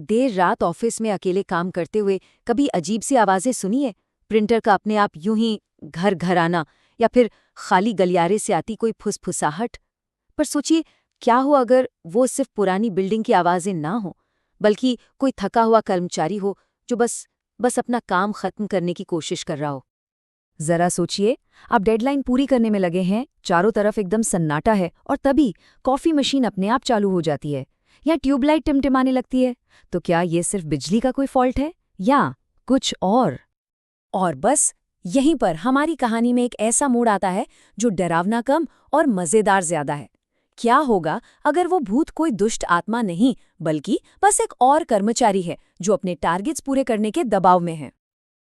देर रात ऑफिस में अकेले काम करते हुए कभी अजीब सी आवाजें सुनी है? प्रिंटर का अपने आप यूं ही घर घर आना, या फिर खाली गलियारे से आती कोई फुसफुसाहट? पर सोचिए, क्या हो अगर वो सिर्फ पुरानी बिल्डिंग की आवाजें ना हो, बल्कि कोई थका हुआ कर्मचारी हो जो बस अपना काम खत्म करने की कोशिश कर रहा हो। जरा सोचिए, आप डेडलाइन पूरी करने में लगे हैं, चारों तरफ एकदम सन्नाटा है और तभी कॉफी मशीन अपने आप चालू हो जाती है या ट्यूबलाइट टिमटिमाने लगती है। तो क्या ये सिर्फ बिजली का कोई फॉल्ट है या कुछ और बस यहीं पर हमारी कहानी में एक ऐसा मोड़ आता है जो डरावना कम और मजेदार ज्यादा है। क्या होगा अगर वो भूत कोई दुष्ट आत्मा नहीं, बल्कि बस एक और कर्मचारी है जो अपने टारगेट्स पूरे करने के दबाव में है।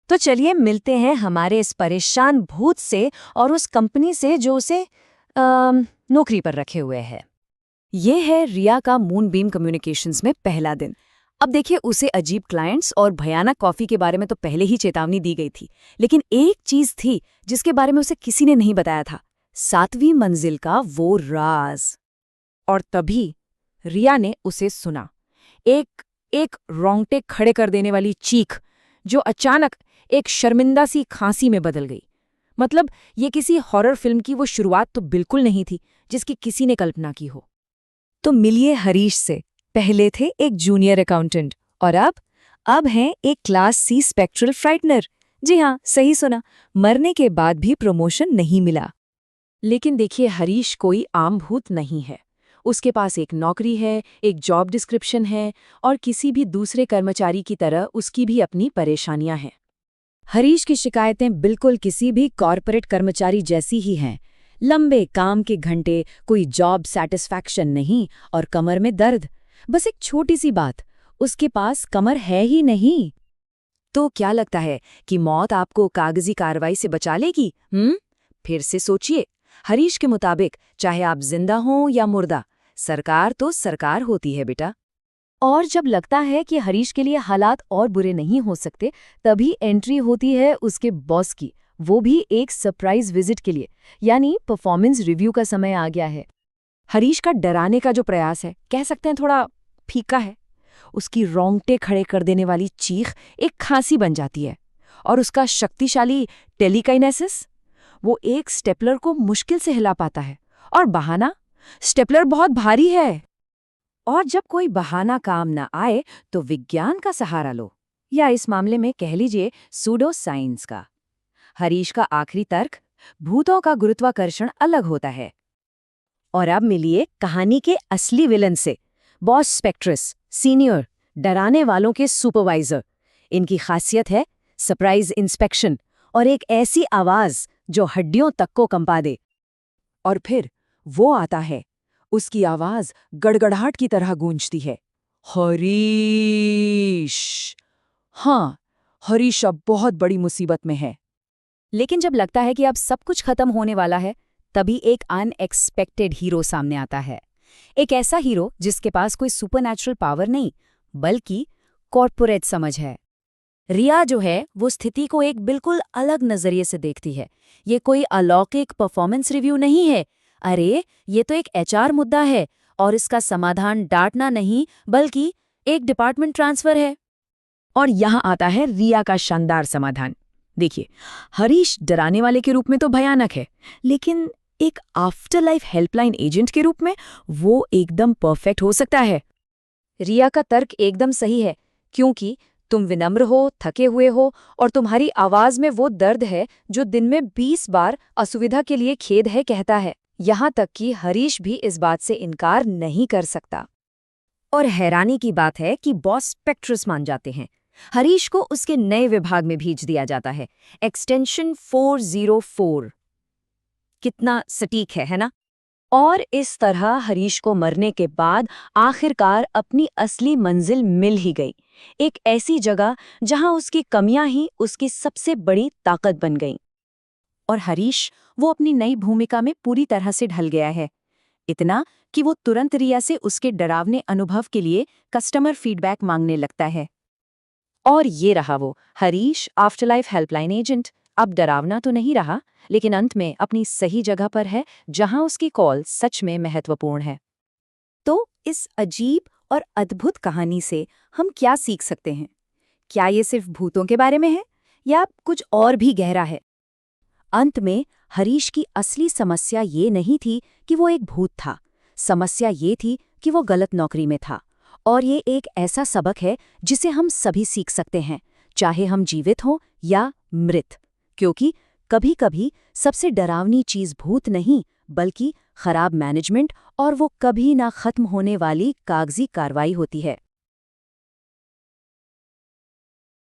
तो चलिए मिलते हैं हमारे इस परेशान भूत से और उस कंपनी से जो उसे नौकरी पर रखे हुए है। ये है रिया का मूनबीम कम्युनिकेशंस में पहला दिन। अब देखिए, उसे अजीब क्लाइंट्स और भयानक कॉफी के बारे में तो पहले ही चेतावनी दी गई थी, लेकिन एक चीज थी जिसके बारे में उसे किसी ने नहीं बताया था, 7वीं मंजिल का वो राज। और तभी रिया ने उसे सुना, एक रोंगटे खड़े कर देने वाली चीख जो अचानक एक शर्मिंदा सी खांसी में बदल गई। मतलब ये किसी हॉरर फिल्म की वो शुरुआत तो बिल्कुल नहीं थी जिसकी किसी ने कल्पना की हो। तो मिलिए हरीश से। पहले थे एक जूनियर अकाउंटेंट और अब हैं एक क्लास सी स्पेक्ट्रल फ्राइटनर। जी हाँ, सही सुना, मरने के बाद भी प्रमोशन नहीं मिला। लेकिन देखिए, हरीश कोई आम भूत नहीं है। उसके पास एक नौकरी है, एक जॉब डिस्क्रिप्शन है, और किसी भी दूसरे कर्मचारी की तरह उसकी भी अपनी परेशानियां हैं। हरीश की शिकायतें बिल्कुल किसी भी कॉर्पोरेट कर्मचारी जैसी ही हैं। लंबे काम के घंटे, कोई जॉब सैटिस्फैक्शन नहीं और कमर में दर्द। बस एक छोटी सी बात, उसके पास कमर है ही नहीं। तो क्या लगता है कि मौत आपको कागजी कार्रवाई से बचा लेगी? फिर से सोचिए। हरीश के मुताबिक चाहे आप जिंदा हो या मुर्दा, सरकार तो सरकार होती है बेटा। और जब लगता है कि हरीश के लिए हालात और बुरे नहीं हो सकते, तभी एंट्री होती है उसके बॉस की, वो भी एक सरप्राइज विजिट के लिए। यानी परफॉर्मेंस रिव्यू का समय आ गया है। हरीश का डराने का जो प्रयास है, कह सकते हैं थोड़ा फीका है। उसकी रोंगटे खड़े कर देने वाली चीख एक खांसी बन जाती है, और उसका शक्तिशाली टेलीकाइनेसिस, वो एक स्टेपलर को मुश्किल से हिला पाता है। और बहाना, स्टेपलर बहुत भारी है। और जब कोई बहाना काम न आए तो विज्ञान का सहारा लो, या इस मामले में कह लीजिए सूडो साइंस का। हरीश का आखिरी तर्क, भूतों का गुरुत्वाकर्षण अलग होता है। और अब मिलिए कहानी के असली विलन से, बॉस स्पेक्ट्रस, सीनियर, डराने वालों के सुपरवाइजर। इनकी खासियत है सरप्राइज इंस्पेक्शन और एक ऐसी आवाज जो हड्डियों तक को कंपा दे। और फिर वो आता है, उसकी आवाज गड़गड़ाहट की तरह गूंजती है, हरीश। हाँ, हरीश अब बहुत बड़ी मुसीबत में है। लेकिन जब लगता है कि अब सब कुछ खत्म होने वाला है, तभी एक अनएक्सपेक्टेड हीरो सामने आता है। एक ऐसा हीरो जिसके पास कोई सुपरनैचुरल पावर नहीं, बल्कि कॉर्पोरेट समझ है। रिया जो है वो स्थिति को एक बिल्कुल अलग नजरिए से देखती है। ये कोई अलौकिक परफॉर्मेंस रिव्यू नहीं है। अरे, ये तो एक एचआर मुद्दा है, और इसका समाधान डांटना नहीं, बल्कि एक डिपार्टमेंट ट्रांसफर है। और यहाँ आता है रिया का शानदार समाधान। देखिए, हरीश डराने वाले के रूप में तो भयानक है, लेकिन एक आफ्टर लाइफ हेल्पलाइन एजेंट के रूप में वो एकदम परफेक्ट हो सकता है। रिया का तर्क एकदम सही है, क्योंकि तुम विनम्र हो, थके हुए हो, और तुम्हारी आवाज में वो दर्द है जो दिन में 20 बार असुविधा के लिए खेद है कहता है। यहाँ तक कि हरीश भी इस बात से इनकार नहीं कर सकता। और हैरानी की बात है कि बॉस स्पेक्ट्रस मान जाते हैं। हरीश को उसके नए विभाग में भेज दिया जाता है, एक्सटेंशन 404। कितना सटीक है ना? और इस तरह हरीश को मरने के बाद आखिरकार अपनी असली मंजिल मिल ही गई। एक ऐसी जगह जहां उसकी कमियां ही उसकी सबसे बड़ी ताकत बन गईं। और हरीश वो अपनी नई भूमिका में पूरी तरह से ढल गया है। इतना कि वो तुरंत रिया से उसके डरावने अनुभव के लिए कस्टमर फीडबैक मांगने लगता है। और ये रहा वो हरीश, आफ्टरलाइफ हेल्पलाइन एजेंट। अब डरावना तो नहीं रहा, लेकिन अंत में अपनी सही जगह पर है, जहां उसकी कॉल सच में महत्वपूर्ण है। तो इस अजीब और अद्भुत कहानी से हम क्या सीख सकते हैं? क्या ये सिर्फ भूतों के बारे में है या कुछ और भी गहरा है? अंत में हरीश की असली समस्या ये नहीं थी कि वो एक भूत था। समस्या ये थी कि वो गलत नौकरी में था। और ये एक ऐसा सबक है जिसे हम सभी सीख सकते हैं, चाहे हम जीवित हों या मृत। क्योंकि कभी-कभी सबसे डरावनी चीज़ भूत नहीं, बल्कि खराब मैनेजमेंट और वो कभी ना खत्म होने वाली कागजी कार्रवाई होती है।